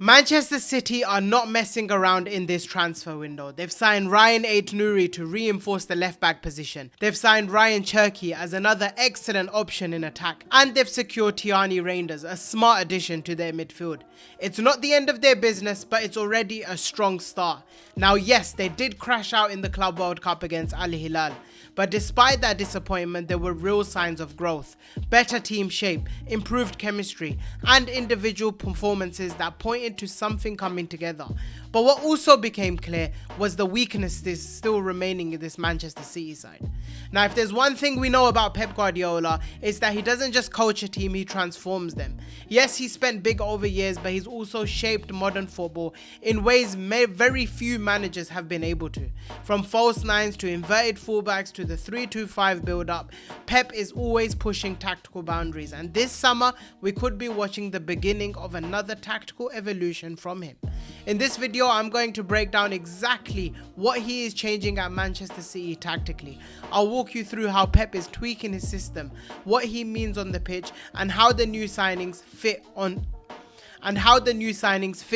Manchester City are not messing around in this transfer window. They've signed Aït-Nouri to reinforce the left-back position. They've signed Cherki as another excellent option in attack. And they've secured Reijnders, a smart addition to their midfield. It's not the end of their business, but it's already a strong start. Now yes, they did crash out in the Club World Cup against Al Hilal. But despite that disappointment, there were real signs of growth, better team shape, improved chemistry, and individual performances that pointed to something coming together. But what also became clear was the weaknesses still remaining in this Manchester City side. Now, if there's one thing we know about Pep Guardiola, it's that he doesn't just coach a team, he transforms them. Yes, he spent big over years, but he's also shaped modern football in ways very few managers have been able to. From false nines to inverted fullbacks to the 3-2-5 build-up, Pep is always pushing tactical boundaries, and this summer we could be watching the beginning of another tactical evolution from him. In this video, I'm going to break down exactly what he is changing at Manchester City tactically. I'll walk you through how Pep is tweaking his system, what he means on the pitch, and how the new signings fit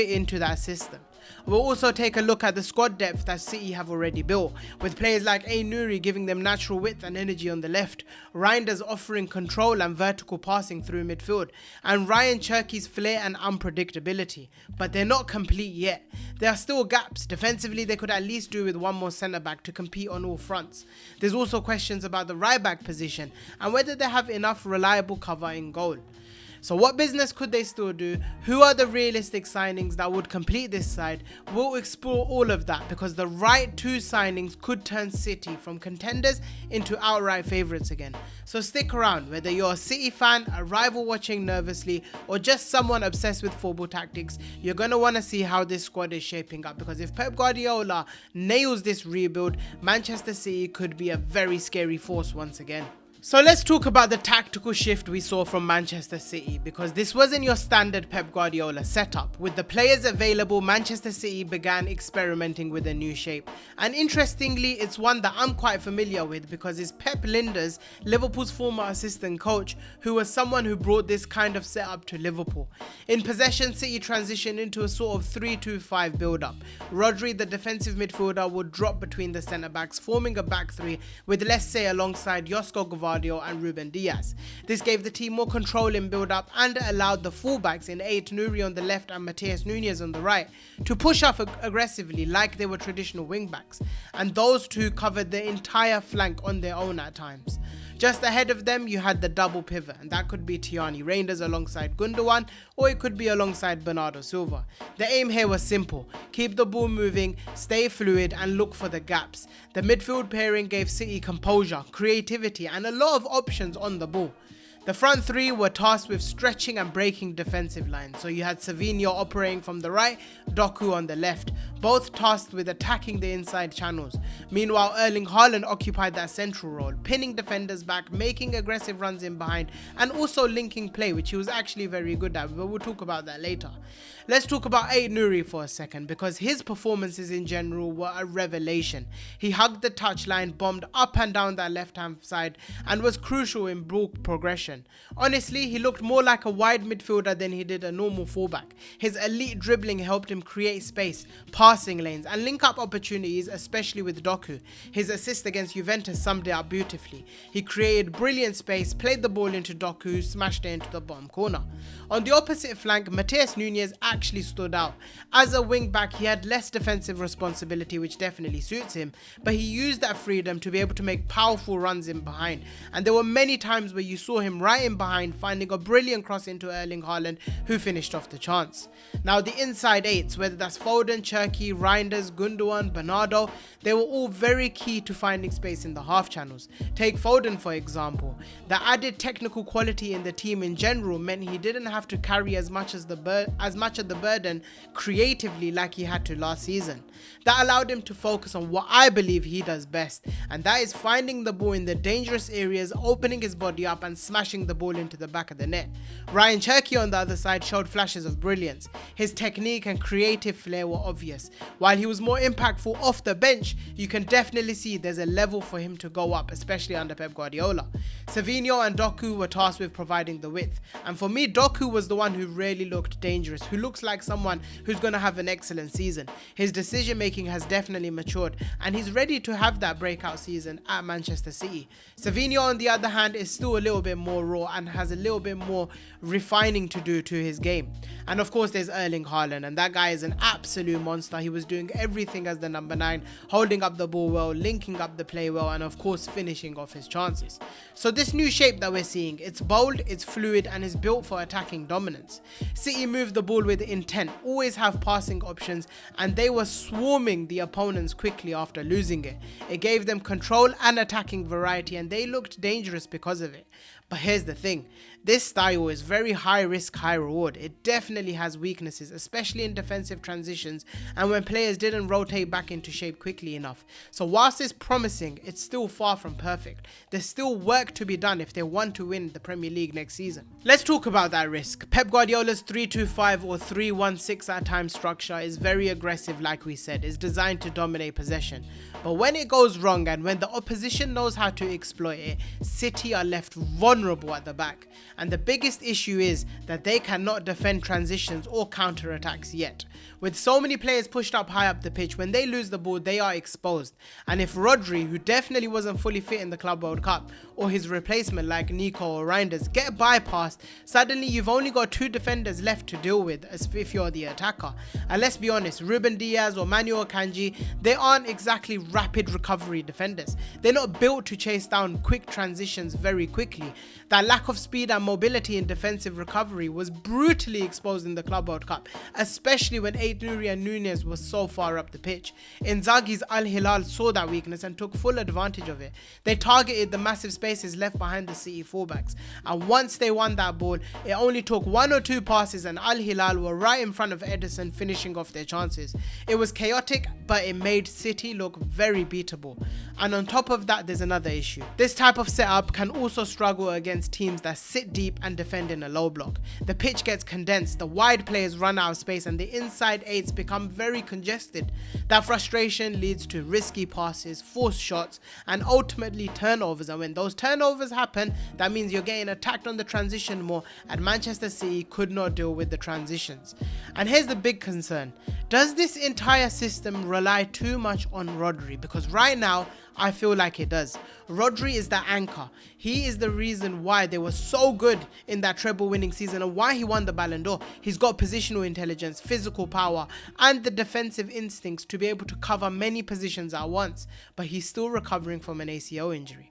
into that system. We'll also take a look at the squad depth that City have already built, with players like Aït-Nouri giving them natural width and energy on the left, Reijnders offering control and vertical passing through midfield, and Cherki's flair and unpredictability. But they're not complete yet. There are still gaps. Defensively, they could at least do with one more centre-back to compete on all fronts. There's also questions about the right-back position and whether they have enough reliable cover in goal. So what business could they still do? Who are the realistic signings that would complete this side? We'll explore all of that because the right two signings could turn City from contenders into outright favourites again. So stick around, whether you're a City fan, a rival watching nervously, or just someone obsessed with football tactics, you're going to want to see how this squad is shaping up, because if Pep Guardiola nails this rebuild, Manchester City could be a very scary force once again. So let's talk about the tactical shift we saw from Manchester City, because this wasn't your standard Pep Guardiola setup. With the players available, Manchester City began experimenting with a new shape. And interestingly, it's one that I'm quite familiar with because it's Pep Guardiola, Liverpool's former assistant coach, who was someone who brought this kind of setup to Liverpool. In possession, City transitioned into a sort of 3-2-5 build-up. Rodri, the defensive midfielder, would drop between the centre-backs, forming a back three with Lesce alongside Josko Gvardiol and Ruben Diaz. This gave the team more control in build-up and allowed the fullbacks in Aït-Nouri on the left and Matheus Nunes on the right to push up aggressively like they were traditional wing-backs, and those two covered the entire flank on their own at times. Just ahead of them, you had the double pivot, and that could be Reijnders alongside Gundogan, or it could be alongside Bernardo Silva. The aim here was simple: keep the ball moving, stay fluid, and look for the gaps. The midfield pairing gave City composure, creativity, and a lot of options on the ball. The front three were tasked with stretching and breaking defensive lines, so you had Savinho operating from the right, Doku on the left, both tasked with attacking the inside channels. Meanwhile, Erling Haaland occupied that central role, pinning defenders back, making aggressive runs in behind, and also linking play, which he was actually very good at, but we'll talk about that later. Let's talk about Aït-Nouri for a second, because his performances in general were a revelation. He hugged the touchline, bombed up and down that left-hand side, and was crucial in ball progression. Honestly, he looked more like a wide midfielder than he did a normal fullback. His elite dribbling helped him create space, passing lanes, and link up opportunities, especially with Doku. His assist against Juventus summed it up beautifully. He created brilliant space, played the ball into Doku, who smashed it into the bottom corner. On the opposite flank, Matheus Nunes actually stood out. As a wing-back, he had less defensive responsibility, which definitely suits him, but he used that freedom to be able to make powerful runs in behind, and there were many times where you saw him right in behind, finding a brilliant cross into Erling Haaland, who finished off the chance. Now the inside eights, whether that's Foden, Cherki, Reijnders, Gundogan, Bernardo, they were all very key to finding space in the half channels. Take Foden for example. The added technical quality in the team in general meant he didn't have to carry as much of the burden creatively like he had to last season. That allowed him to focus on what I believe he does best, and that is finding the ball in the dangerous areas, opening his body up and smashing smashing the ball into the back of the net. Cherki on the other side showed flashes of brilliance. His technique and creative flair were obvious. While he was more impactful off the bench, you can definitely see there's a level for him to go up, especially under Pep Guardiola. Savinho and Doku were tasked with providing the width, and for me, Doku was the one who really looked dangerous, who looks like someone who's going to have an excellent season. His decision making has definitely matured, and he's ready to have that breakout season at Manchester City. Savinho, on the other hand, is still a little bit more raw and has a little bit more refining to do to his game. And of course, there's Erling Haaland, and that guy is an absolute monster. He was doing everything as the number 9, holding up the ball well, linking up the play well, and of course finishing off his chances. So this new shape that we're seeing, it's bold, it's fluid, and is built for attacking dominance. City moved the ball with intent, always have passing options, and they were swarming the opponents quickly after losing it. It gave them control and attacking variety, and they looked dangerous because of it. But here's the thing, this style is very high risk, high reward. It definitely has weaknesses, especially in defensive transitions and when players didn't rotate back into shape quickly enough. So whilst it's promising, it's still far from perfect. There's still work to be done if they want to win the Premier League next season. Let's talk about that risk. Pep Guardiola's 3-2-5 or 3-1-6 at times structure is very aggressive, like we said. It's designed to dominate possession. But when it goes wrong and when the opposition knows how to exploit it, City are left vulnerable at the back. And the biggest issue is that they cannot defend transitions or counter-attacks yet. With so many players pushed up high up the pitch, when they lose the ball, they are exposed. And if Rodri, who definitely wasn't fully fit in the Club World Cup, or his replacement like Nico or Reijnders get bypassed, suddenly you've only got 2 defenders left to deal with as if you're the attacker. And let's be honest, Ruben Diaz or Manuel Akanji, they aren't exactly rapid recovery defenders. They're not built to chase down quick transitions very quickly. That lack of speed and mobility in defensive recovery was brutally exposed in the Club World Cup, especially when Aït-Nouri and Núñez were so far up the pitch. Inzaghi's Al Hilal saw that weakness and took full advantage of it. They targeted the massive spaces left behind the City fullbacks, and once they won that ball, it only took 1 or 2 passes and Al Hilal were right in front of Ederson, finishing off their chances. It was chaotic, but it made City look very beatable. And on top of that, there's another issue. This type of setup can also struggle against teams that sit deep and defend in a low block. The pitch gets condensed, the wide players run out of space, and the inside 8s become very congested. That frustration leads to risky passes, forced shots, and ultimately turnovers. And when those turnovers happen, that means you're getting attacked on the transition more, and Manchester City could not deal with the transitions. And here's the big concern. Does this entire system rely too much on Rodri? Because right now, I feel like it does. Rodri is the anchor. He is the reason why they were so good in that treble winning season and why he won the Ballon d'Or. He's got positional intelligence, physical power, and the defensive instincts to be able to cover many positions at once, but he's still recovering from an ACL injury.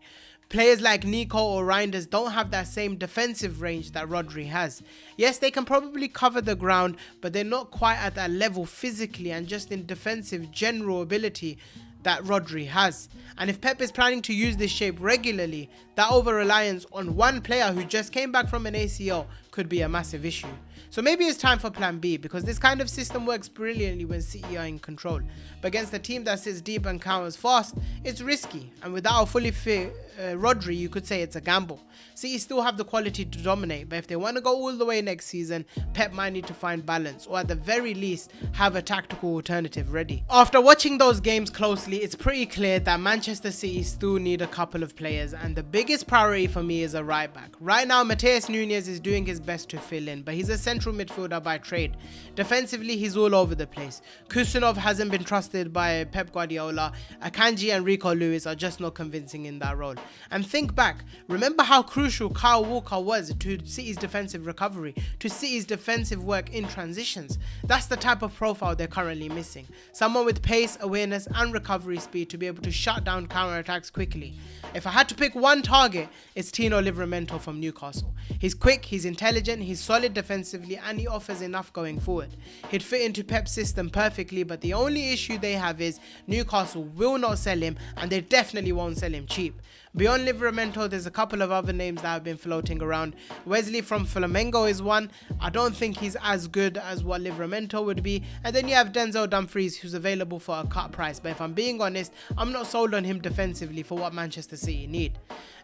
Players like Nico or Reijnders don't have that same defensive range that Rodri has. Yes, they can probably cover the ground, but they're not quite at that level physically and just in defensive general ability that Rodri has. And if Pep is planning to use this shape regularly, that over-reliance on one player who just came back from an ACL could be a massive issue. So maybe it's time for plan B, because this kind of system works brilliantly when City are in control. But against a team that sits deep and counters fast, it's risky. And without a fully fit Rodri, you could say it's a gamble. City still have the quality to dominate, but if they want to go all the way next season, Pep might need to find balance, or at the very least, have a tactical alternative ready. After watching those games closely, it's pretty clear that Manchester City still need a couple of players, and the biggest priority for me is a right back. Right now, Matheus Núñez is doing his best to fill in, but he's a central midfielder by trade. Defensively, he's all over the place. Kusanov hasn't been trusted by Pep Guardiola. Akanji and Rico Lewis are just not convincing in that role. And think back, remember how crucial Kyle Walker was to City's defensive recovery, to City's defensive work in transitions. That's the type of profile they're currently missing. Someone with pace, awareness and recovery speed to be able to shut down counter-attacks quickly. If I had to pick one target, it's Tino Livramento from Newcastle. He's quick, he's intelligent, he's solid defensively, and he offers enough going forward. He'd fit into Pep's system perfectly, but the only issue they have is Newcastle will not sell him, and they definitely won't sell him cheap. Beyond Livramento, there's a couple of other names that have been floating around. Wesley from Flamengo is one. I don't think he's as good as what Livramento would be. And then you have Denzel Dumfries, who's available for a cut price. But if I'm being honest, I'm not sold on him defensively for what Manchester City need.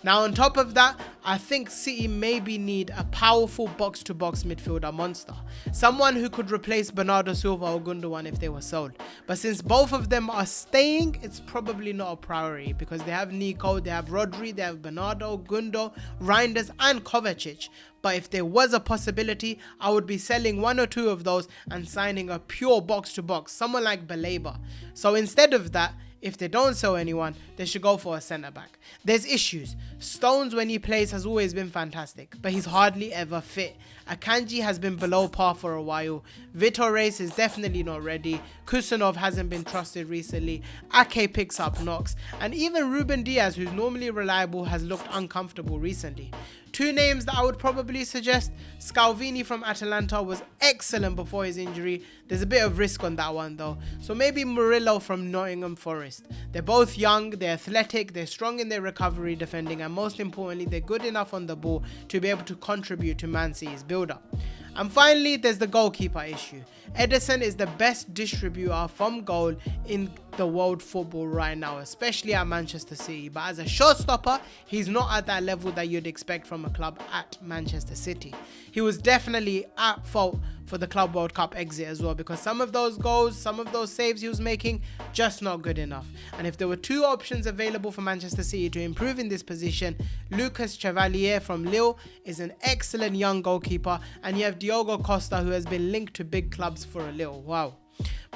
Now, on top of that, I think City maybe need a powerful box-to-box midfielder monster. Someone who could replace Bernardo Silva or Gundogan if they were sold. But since both of them are staying, it's probably not a priority because they have Nico, they have Rodri, they have Bernardo, Gundo, Reijnders and Kovacic. But if there was a possibility, I would be selling one or two of those and signing a pure box-to-box, someone like Baleba. So instead of that, if they don't sell anyone, they should go for a centre-back. There's issues. Stones, when he plays, has always been fantastic, but he's hardly ever fit. Akanji has been below par for a while. Vitor Reis is definitely not ready. Kusanov hasn't been trusted recently. Ake picks up knocks. And even Ruben Diaz, who's normally reliable, has looked uncomfortable recently. Two names that I would probably suggest. Scalvini from Atalanta was excellent before his injury. There's a bit of risk on that one though. So maybe Murillo from Nottingham Forest. They're both young, they're athletic, they're strong in their recovery defending, and most importantly, they're good enough on the ball to be able to contribute to Man City's build-up. And finally, there's the goalkeeper issue. Ederson is the best distributor from goal in the world football right now, especially at Manchester City. But as a showstopper, he's not at that level that you'd expect from a club at Manchester City. He was definitely at fault for the Club World Cup exit as well, because some of those goals, some of those saves he was making, just not good enough. And if there were two options available for Manchester City to improve in this position, Lucas Chevalier from Lille is an excellent young goalkeeper, and you have Diogo Costa, who has been linked to big clubs for a little while.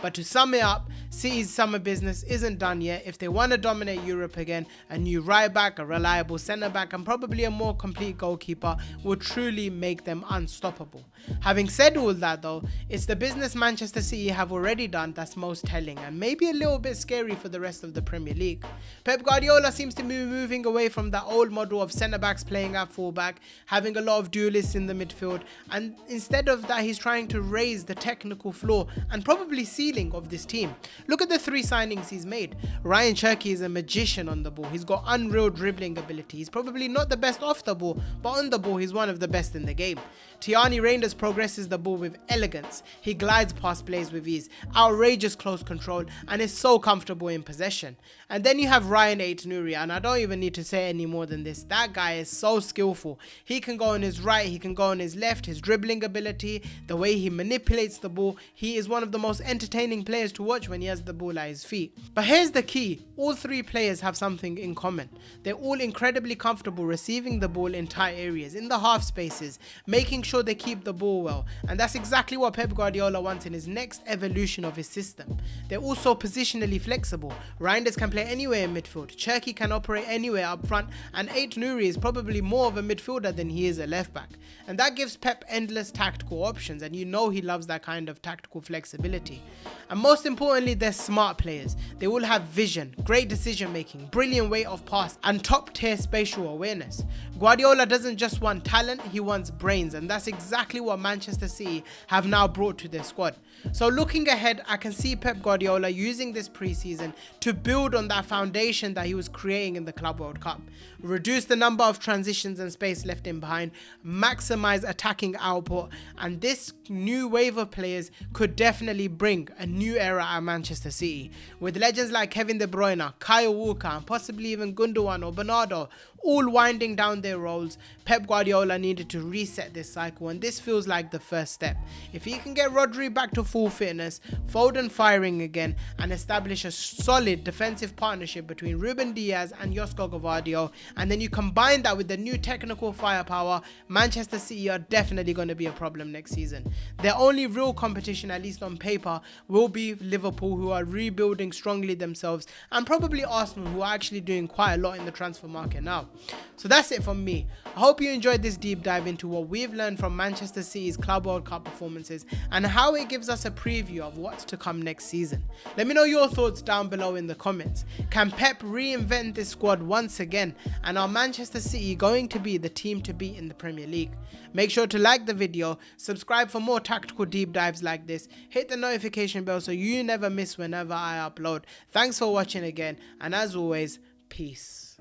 But to sum it up, City's summer business isn't done yet. If they want to dominate Europe again, a new right back, a reliable centre back and probably a more complete goalkeeper will truly make them unstoppable. Having said all that though, it's the business Manchester City have already done that's most telling and maybe a little bit scary for the rest of the Premier League. Pep Guardiola seems to be moving away from that old model of centre backs playing at fullback, having a lot of duelists in the midfield, and instead of that he's trying to raise the technical floor and probably ceiling of this team. Look at the three signings he's made. Ryan Cherki is a magician on the ball. He's got unreal dribbling ability. He's probably not the best off the ball, but on the ball he's one of the best in the game. Reijnders progresses the ball with elegance. He glides past plays with ease, outrageous close control, and is so comfortable in possession. And then you have Ryan Aït-Nouri, and I don't even need to say any more than this. That guy is so skillful. He can go on his right, he can go on his left. His dribbling ability, the way he manipulates the ball, he is one of the most entertaining players to watch when he has the ball at his feet. But here's the key. All three players have something in common. They're all incredibly comfortable receiving the ball in tight areas, in the half spaces, making sure they keep the ball well. And that's exactly what Pep Guardiola wants in his next evolution of his system. They're also positionally flexible. Reijnders can play anywhere in midfield. Cherki can operate anywhere up front. And Aït-Nouri is probably more of a midfielder than he is a left back. And that gives Pep endless tactical options. And you know he loves that kind of tactical flexibility. And most importantly, they're smart players. They all have vision, great decision making, brilliant weight of pass, and top tier spatial awareness. Guardiola doesn't just want talent, he wants brains, and that's exactly what Manchester City have now brought to their squad. So looking ahead, I can see Pep Guardiola using this preseason to build on that foundation that he was creating in the Club World Cup. Reduce the number of transitions and space left in behind, maximize attacking output, and this new wave of players could definitely bring a new era at Manchester City. With legends like Kevin De Bruyne, Kyle Walker, and possibly even Gundogan or Bernardo all winding down their roles, Pep Guardiola needed to reset this cycle, and this feels like the first step. If he can get Rodri back to full fitness, Foden firing again, and establish a solid defensive partnership between Ruben Diaz and Josko Gvardiol, and then you combine that with the new technical firepower, Manchester City are definitely going to be a problem next season. Their only real competition, at least on paper, will be Liverpool, who are rebuilding strongly themselves, and probably Arsenal, who are actually doing quite a lot in the transfer market now. So that's it from me. I hope you enjoyed this deep dive into what we've learned from Manchester City's Club World Cup performances and how it gives us a preview of what's to come next season. Let me know your thoughts down below in the comments. Can Pep reinvent this squad once again, and are Manchester City going to be the team to beat in the Premier League? Make sure to like the video, subscribe for more tactical deep dives like this, hit the notification bell so you never miss whenever I upload. Thanks for watching again, and as always, peace.